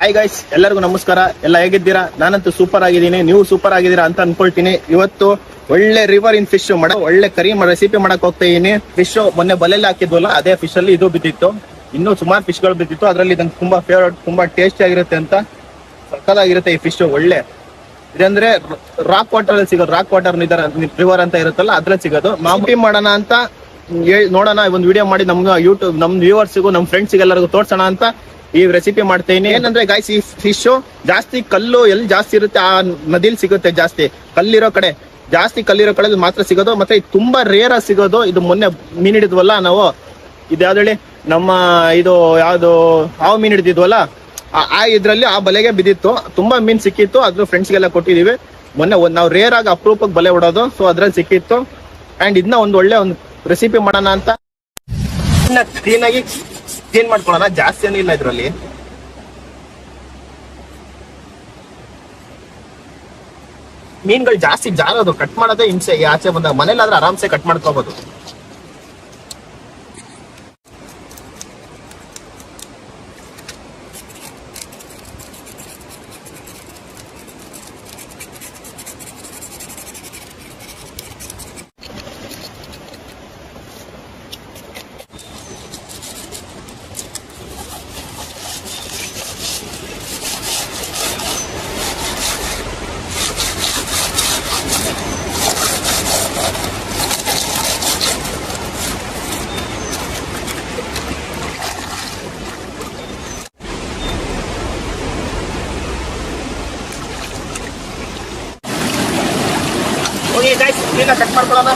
Hi guys, ಎಲ್ಲರಿಗೂ ನಮಸ್ಕಾರ. ಎಲ್ಲ ಹೇಗಿದ್ದೀರಾ? ನಾನಂತೂ ಸೂಪರ್ ಆಗಿದ್ದೀನಿ, ನೀವು ಸೂಪರ್ ಆಗಿದ್ದೀರಾ ಅಂತ ಅನ್ಕೊಳ್ತೀನಿ. ಇವತ್ತು ಒಳ್ಳೆ ರಿವರ್ ಇನ್ ಫಿಶ್ ಒಳ್ಳೆ ಕರಿ ರೆಸಿಪಿ ಮಾಡಕ್ ಹೋಗ್ತಾ ಇದೀನಿ. ಫಿಶ್ ಮೊನ್ನೆ ಬಲೆಯಲ್ಲಿ ಹಾಕಿದ್ವಲ್ಲ, ಅದೇ ಫಿಶ್ ಅಲ್ಲಿ ಇದು ಬಿದ್ದಿತ್ತು. ಇನ್ನೂ ಸುಮಾರು ಫಿಶ್ ಗಳು ಬಿದ್ದಿತ್ತು. ಅದರಲ್ಲಿ ಇದನ್ನು ತುಂಬಾ ಫೇವರೇಟ್, ತುಂಬಾ ಟೇಸ್ಟಿ ಆಗಿರುತ್ತೆ ಅಂತ. ಸಕ್ಕತ್ತಾಗಿರುತ್ತೆ ಈ ಫಿಶ್. ಒಳ್ಳೆ ಇದಂದ್ರೆ ರಾಕ್ ವಾಟರ್ ಅಲ್ಲಿ ಸಿಗೋದು. ರಾಕ್ ವಾಟರ್ ರಿವರ್ ಅಂತ ಇರುತ್ತಲ್ಲ, ಅದ್ರಲ್ಲಿ ಸಿಗೋದು. ಮಾಮೂಲಿ ಮಾಡೋಣ ಅಂತ ನೋಡೋಣ, ಒಂದು ವಿಡಿಯೋ ಮಾಡಿ ನಮ್ಗೆ ಯೂಟ್ಯೂಬ್ ನಮ್ ವ್ಯೂವರ್ಸ್ಗೂ ನಮ್ಮ ಫ್ರೆಂಡ್ಸ್ಗೆ ಎಲ್ಲರಿಗೂ ತೋರ್ಸೋಣ ಅಂತ ಈ ರೆಸಿಪಿ ಮಾಡ್ತೇನೆ. ಏನಂದ್ರೆ ಗೈಸ್, ಈ ಫಿಶ್ ಜಾಸ್ತಿ ಕಲ್ಲು ಎಲ್ಲಿ ಜಾಸ್ತಿ ಇರುತ್ತೆ ಆ ನದಿಲಿ ಸಿಗುತ್ತೆ. ಜಾಸ್ತಿ ಕಲ್ಲಿರೋ ಕಡೆ ಮಾತ್ರ ಸಿಗೋದು. ಮತ್ತೆ ತುಂಬಾ ರೇರ್ ಆಗಿ ಸಿಗೋದು. ಇದು ಮೊನ್ನೆ ಮೀನ್ ಹಿಡಿದ್ವಲ್ಲ ನಾವು, ಇದು ಯಾವ್ದು ಹೇಳಿ, ನಮ್ಮ ಇದು ಯಾವ್ದು ಹಾವು ಮೀನ್ ಹಿಡಿದಿದ್ವಲ್ಲ, ಆ ಇದ್ರಲ್ಲಿ ಆ ಬಲೆಗೆ ಬಿದ್ದಿತ್ತು. ತುಂಬಾ ಮೀನ್ ಸಿಕ್ಕಿತ್ತು. ಅದ್ರ ಫ್ರೆಂಡ್ಸ್ಗೆಲ್ಲ ಕೊಟ್ಟಿದೀವಿ. ಮೊನ್ನೆ ನಾವು ರೇರ್ ಆಗಿ ಅಪರೂಪಕ್ಕೆ ಬಲೆ ಹೊಡೋದು, ಸೊ ಅದ್ರಲ್ಲಿ ಸಿಕ್ಕಿತ್ತು. ಅಂಡ್ ಇದನ್ನ ಒಂದು ಒಳ್ಳೆ ಒಂದು ರೆಸಿಪಿ ಮಾಡೋಣ ಅಂತ ಕ್ಲೀನ್ ಮಾಡ್ಕೊಳ್ಳೋಣ. ಜಾಸ್ತಿ ಏನಿಲ್ಲ ಇದ್ರಲ್ಲಿ. ಮೀನ್ಗಳು ಜಾಸ್ತಿ ಜಾರೋದು, ಕಟ್ ಮಾಡೋದೇ ಹಿಂಸೆ. ಆಚೆ ಬಂದಾಗ ಮನೇಲಾದ್ರೆ ಆರಾಮ್ಸೆ ಕಟ್ ಮಾಡ್ಕೋಬಹುದು. ಓಕೆ ಗೈಸ್, ಈಗ ಕಟ್ ಮಾಡ್ಕೊಳ್ಳೋಣ.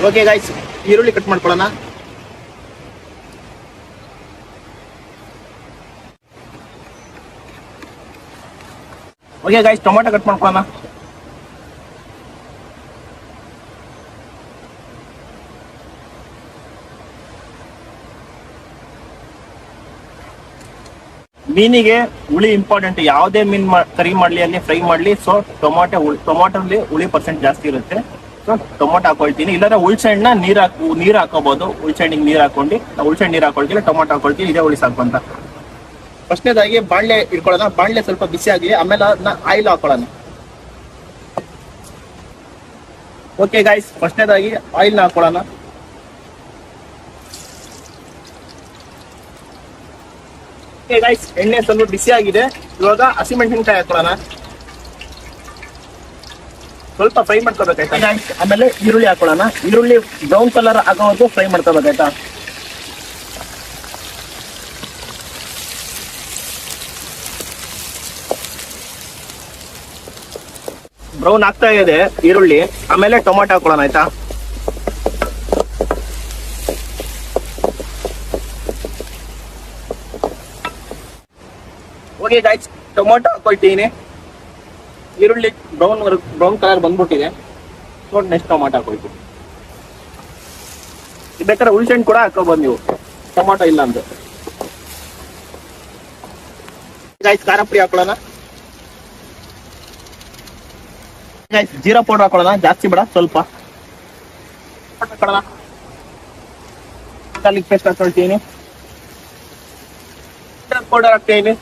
ಓಕೆ ಗೈಸ್, ಈರುಳ್ಳಿ ಕಟ್ ಮಾಡ್ಕೊಳ್ಳೋಣ. ಓಕೆ ಗೈಸ್, ಟೊಮೆಟೊ ಕಟ್ ಮಾಡ್ಕೊಳ್ಳೋಣ. ಮೀನಿಗೆ ಹುಳಿ ಇಂಪಾರ್ಟೆಂಟ್. ಯಾವುದೇ ಮೀನ್ ಕರಿ ಮಾಡ್ಲಿ ಅಲ್ಲಿ ಫ್ರೈ ಮಾಡ್ಲಿ, ಸೊ ಟೊಮೊಟೊಲ್ಲಿ ಹುಳಿ ಪರ್ಸೆಂಟ್ ಜಾಸ್ತಿ ಇರುತ್ತೆ. ಸೊ ಟೊಮೊಟೊ ಹಾಕೊಳ್ತೀನಿ. ಇಲ್ಲಾಂದ್ರೆ ಹುಳ್ಸೆಹಣ್ಣ ನೀರ್ ಹಾಕೋಬಹುದು. ಹುಳ್ಸೆಹಣ್ಣಿಗೆ ನೀರ್ ಹಾಕೊಂಡು, ಹುಳ್ಸೆಹಣ್ಣು ನೀರ್ ಹಾಕೊಳ್ತೀನಿ, ಟೊಮೊಟೊ ಹಾಕೊಳ್ತೀನಿ. ಇದೇ ಹುಳಿ ಸಾಕು ಅಂತ. ಫಸ್ಟ್ನೇದಾಗಿ ಬಾಣ್ಲೆ ಇಟ್ಕೊಳ್ಳೋಣ. ಬಾಣ್ಲೆ ಸ್ವಲ್ಪ ಬಿಸಿ ಆಗಲಿ, ಆಮೇಲೆ ಅದನ್ನ ಆಯಿಲ್ ಹಾಕೊಳ್ಳೋಣ. ಓಕೆ ಗೈಸ್, ಫಸ್ಟ್ನೇದಾಗಿ ಆಯಿಲ್ ಹಾಕೊಳ್ಳೋಣ. ಓಕೆ ಗೈಸ್, ಎಣ್ಣೆ ಸ್ವಲ್ಪ ಬಿಸಿ ಆಗಿದೆ. ಇವಾಗ ಹಸಿಮೆಣಸಿನಕಾಯಿ ಹಾಕೊಳ್ಳೋಣ. ಸ್ವಲ್ಪ ಫ್ರೈ ಮಾಡ್ಕೋಬೇಕಾಯ್ತಾ. ಆಮೇಲೆ ಈರುಳ್ಳಿ ಹಾಕೊಳ್ಳೋಣ. ಈರುಳ್ಳಿ ಬ್ರೌನ್ ಕಲರ್ ಆಗೋವರೆಗೂ ಫ್ರೈ ಮಾಡ್ಕೋಬೇಕಾಯ್ತಾ. ಬ್ರೌನ್ ಆಗ್ತಾ ಇದೆ ಈರುಳ್ಳಿ. ಆಮೇಲೆ ಟೊಮೆಟೊ ಹಾಕೊಳ್ಳೋಣ ಆಯ್ತಾ. ಓಕೆ ಗೈಸ್, ಟೊಮೆಟೊ ಹಾಕೊಳ್ತೀನಿ. ಈರುಳ್ಳಿ ಬ್ರೌನ್ ಕಲರ್ ಬಂದ್ಬಿಟ್ಟಿದೆ. ಸೊ ನೆಕ್ಸ್ಟ್ ಟೊಮಾಟೊ ಹಾಕೊಳ್ತೀವಿ. ಬೇಕಾದ್ರೆ ಹುಳ್ಸೆಹಣ್ಣು ಕೂಡ ಹಾಕೋಬಹುದು ನೀವು, ಟೊಮಾಟೊ ಇಲ್ಲ ಅಂದ್ರೆ. ಗೈಸ್, ಖಾರ ಪುಡಿ ಹಾಕೊಳ್ಳೋಣ. ಜೀರಾ ಪೌಡರ್ ಹಾಕೊಳ್ಳೋಣ, ಜಾಸ್ತಿ ಬೇಡ, ಸ್ವಲ್ಪ ಹಾಕೊಳ್ಳೋಣ. ಗಾರ್ಲಿಕ್ ಪೇಸ್ಟ್ ಹಾಕೊಳ್ತೀನಿ. ಪೌಡರ್ ಹಾಕ್ತೀನಿ.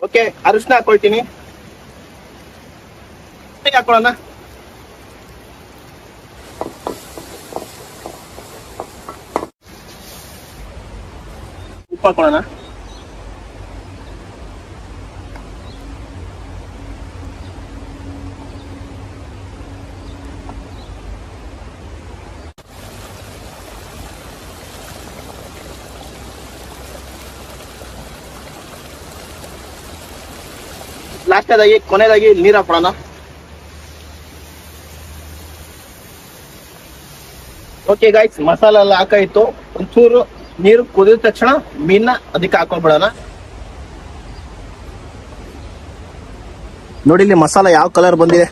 ಓಕೆ, ಅರಿಶಿನ ಹಾಕೊಳ್ತೀನಿ. ಹಾಕೊಳ್ಳೋಣ. ಉಪ್ಪು ಹಾಕೊಳ್ಳೋಣ. ಲಾಸ್ಟದಾಗಿ ಕೊನೆಯದಾಗಿ ನೀರು ಹಾಕೊಳ್ಳೋಣ. ಓಕೆ ಗೈಸ್, ಮಸಾಲ ಎಲ್ಲ ಹಾಕಾಯ್ತು. ಒಂಚೂರು ನೀರು ಕುದಿದ ತಕ್ಷಣ ಮೀನ ಅದಕ್ಕೆ ಹಾಕೊಂಡ್ಬಿಡೋಣ. ನೋಡಿ ಇಲ್ಲಿ ಮಸಾಲ ಯಾವ ಕಲರ್ ಬಂದಿದೆ,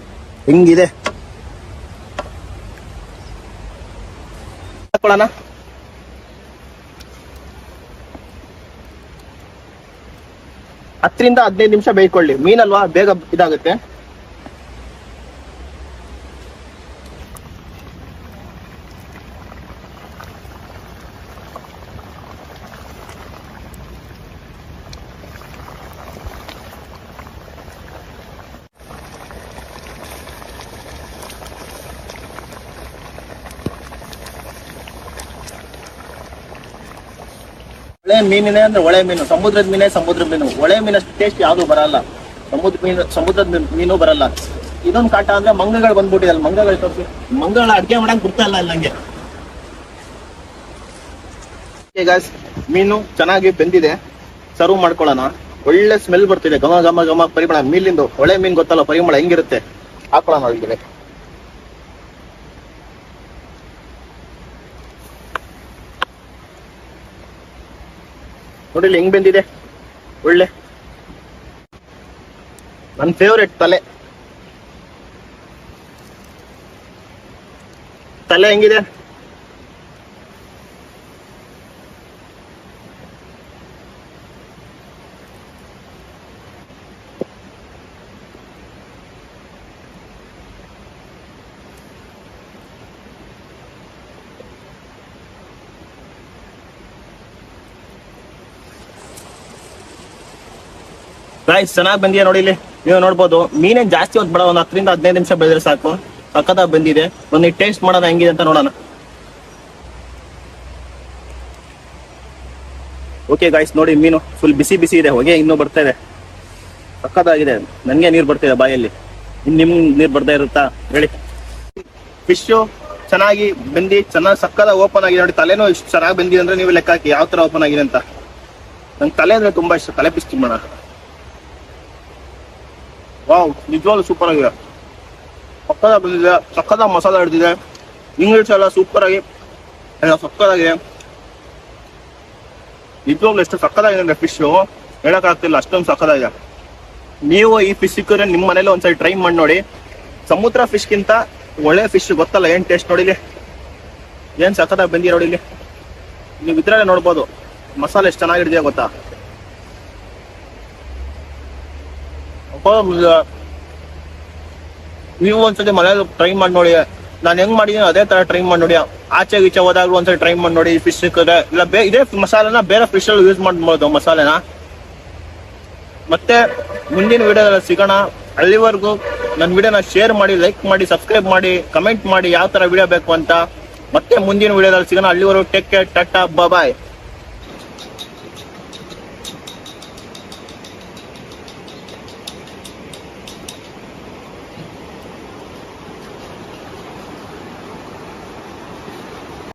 ಹೆಂಗಿದೆ ಹಾಕೊಳ್ಳೋಣ. ಹತ್ತರಿಂದ 15 ನಿಮಿಷ ಬೇಯ್ಕೊಳ್ಳಿ. ಮೀನಲ್ವಾ, ಬೇಗ ಇದಾಗುತ್ತೆ. ಒಳ್ಳೆ ಮೀನಿನೇ ಅಂದ್ರೆ ಒಳ್ಳೆ ಮೀನು, ಸಮುದ್ರದ ಮೀನೇ ಸಮುದ್ರ ಮೀನು. ಒಳ್ಳೆ ಮೀನಷ್ಟು ಟೇಸ್ಟ್ ಯಾವ್ದು ಬರಲ್ಲ. ಸಮುದ್ರದ ಮೀನು ಬರಲ್ಲ. ಇದೊಂದು ಕಾಟ ಅಂದ್ರೆ ಮಂಗಗಳು ಬಂದ್ಬಿಟ್ಟಿದಲ್ಲ. ಮಂಗಗಳು ತೋರಿಸಿ, ಮಂಗಗಳ ಅಡ್ಗೆ ಮಾಡಕ್ ಗೊತ್ತಾ ಇಲ್ಲ ನಂಗೆ. ಈಗ ಮೀನು ಚೆನ್ನಾಗಿ ಬೆಂದಿದೆ, ಸರ್ವ್ ಮಾಡ್ಕೊಳ್ಳೋಣ. ಒಳ್ಳೆ ಸ್ಮೆಲ್ ಬರ್ತಿದೆ, ಘಮ ಘಮ ಘಮ ಪರಿಮಳ. ಮೀನಿಂದು ಒಳ್ಳೆ ಮೀನ್ ಗೊತ್ತಲ್ಲ ಪರಿಮಳ ಹೆಂಗಿರುತ್ತೆ. ಹಾಕೊಳ್ಳೋಣ ಒಳಗೆ. ನೋಡಿ ಹೆಂಗ್ ಬೆಂದಿದೆ, ಒಳ್ಳೆ. ನನ್ನ ಫೇವ್ರೆಟ್ ತಲೆ. ತಲೆ ಹೆಂಗಿದೆ? ಗೈಸ್ ಚೆನ್ನಾಗಿ ಬಂದಿದೆ ನೋಡಿ. ಇಲ್ಲಿ ನೀವು ನೋಡ್ಬೋದು, ಮೀನೇನ್ ಜಾಸ್ತಿ ಹೊತ್ತು ಬೇಡ, ಒಂದು 10ರಿಂದ 15 ನಿಮಿಷ ಬೆಳೆದ್ರೆ ಸಾಕು. ಸಖತ್ತಾಗಿ ಬಂದಿದೆ. ಒಂದು ಟೇಸ್ಟ್ ಮಾಡೋಣ ಹೆಂಗಿದೆ ಅಂತ ನೋಡೋಣ. ಓಕೆ ಗೈಸ್, ನೋಡಿ ಮೀನು ಫುಲ್ ಬಿಸಿ ಬಿಸಿ ಇದೆ, ಹೊಗೆ ಇನ್ನೂ ಬರ್ತಾ ಇದೆ. ಸಖತ್ತಾಗಿದೆ. ನನಗೆ ನೀರು ಬರ್ತಿದೆ ಬಾಯಲ್ಲಿ. ನಿಮ್ ನೀರು ಬರ್ತಾ ಇರುತ್ತಾ ಹೇಳಿ. ಫಿಶು ಚೆನ್ನಾಗಿ ಬೆಂದಿ, ಚೆನ್ನಾಗಿ ಸಕ್ಕತ್ತಾಗಿ ಓಪನ್ ಆಗಿದೆ ನೋಡಿ. ತಲೆನೂ ಇಷ್ಟು ಚೆನ್ನಾಗಿ ಬೆಂದಿದೆ ಅಂದ್ರೆ ನೀವು ಲೆಕ್ಕ ಹಾಕಿ ಯಾವ ತರ ಓಪನ್ ಆಗಿದೆ ಅಂತ. ನಂಗೆ ತಲೆ ಅಂದ್ರೆ ತುಂಬಾ ಇಷ್ಟ. ತಲೆ ಪಿಸ್ ಮಾಡೋಣ. ವಾವ್, ನಿಜವಾಗ್ಲೂ ಸೂಪರ್ ಆಗಿದೆ. ಸಕ್ಕತ್ತಾಗಿ ಬಂದಿದೆ, ಸಕ್ಕತ್ತಾಗಿ ಮಸಾಲ ಹಿಡಿದಿದೆ. ಇಂಗ್ಲಿಷ್ ಎಲ್ಲ ಸೂಪರ್ ಆಗಿ ಎಲ್ಲ ಸಕ್ಕತ್ತಾಗಿದೆ. ನಿಜವಾಗ್ಲೂ ಎಷ್ಟು ಸಕ್ಕತ್ತಾಗಿದೆ ಅಂದ್ರೆ ಫಿಶ್ ಹೇಳಕ್ ಆಗ್ತಿಲ್ಲ, ಅಷ್ಟೊಂದು ಸಕ್ಕತ್ತಾಗಿದೆ. ನೀವು ಈ ಫಿಶ್ ಸಿಕ್ಕಿದ್ರೆ ನಿಮ್ಮ ಮನೇಲಿ ಒಂದ್ಸರಿ ಟ್ರೈ ಮಾಡಿ ನೋಡಿ. ಸಮುದ್ರ ಫಿಶ್ಗಿಂತ ಒಳ್ಳೆ ಫಿಶ್ ಗೊತ್ತಲ್ಲ ಏನ್ ಟೇಸ್ಟ್. ನೋಡಿಲಿ ಏನ್ ಸಕ್ಕತ್ತಾಗಿ ಬಂದಿ ನೋಡಿಲಿ. ನೀವು ಇದ್ರಲ್ಲೇ ನೋಡ್ಬೋದು ಮಸಾಲೆ ಎಷ್ಟು ಚೆನ್ನಾಗಿದೆಯಾ ಗೊತ್ತಾ. ನೀವು ಒಂದ್ಸತಿ ಮನೇಲಿ ಟ್ರೈ ಮಾಡಿ ನೋಡಿ. ನಾನು ಹೆಂಗ್ ಮಾಡಿದೀನಿ ಅದೇ ತರ ಟ್ರೈ ಮಾಡಿ ನೋಡಿ. ಆಚೆ ಗೀಚೆ ಹೋದಾಗ್ಲೂ ಒಂದ್ಸರಿ ಟ್ರೈ ಮಾಡಿ ನೋಡಿ. ಫಿಶ್ ಸಿಕ್ಕಿದ್ರೆ ಇಲ್ಲ ಇದೇ ಮಸಾಲೆನ ಬೇರೆ ಫಿಶ್ ಅಲ್ಲಿ ಯೂಸ್ ಮಾಡ್ಬೋದು ಮಸಾಲೆನ. ಮತ್ತೆ ಮುಂದಿನ ವಿಡಿಯೋದಲ್ಲಿ ಸಿಗೋಣ. ಅಲ್ಲಿವರೆಗೂ ನನ್ನ ವಿಡಿಯೋನ ಶೇರ್ ಮಾಡಿ, ಲೈಕ್ ಮಾಡಿ, ಸಬ್ಸ್ಕ್ರೈಬ್ ಮಾಡಿ, ಕಮೆಂಟ್ ಮಾಡಿ ಯಾವ ತರ ವಿಡಿಯೋ ಬೇಕು ಅಂತ. ಮತ್ತೆ ಮುಂದಿನ ವಿಡಿಯೋದಲ್ಲಿ ಸಿಗೋಣ. ಅಲ್ಲಿವರೆಗೂ ಟೇಕ್ ಕೇರ್, ಟಾಟಾ, ಬಾಯ್.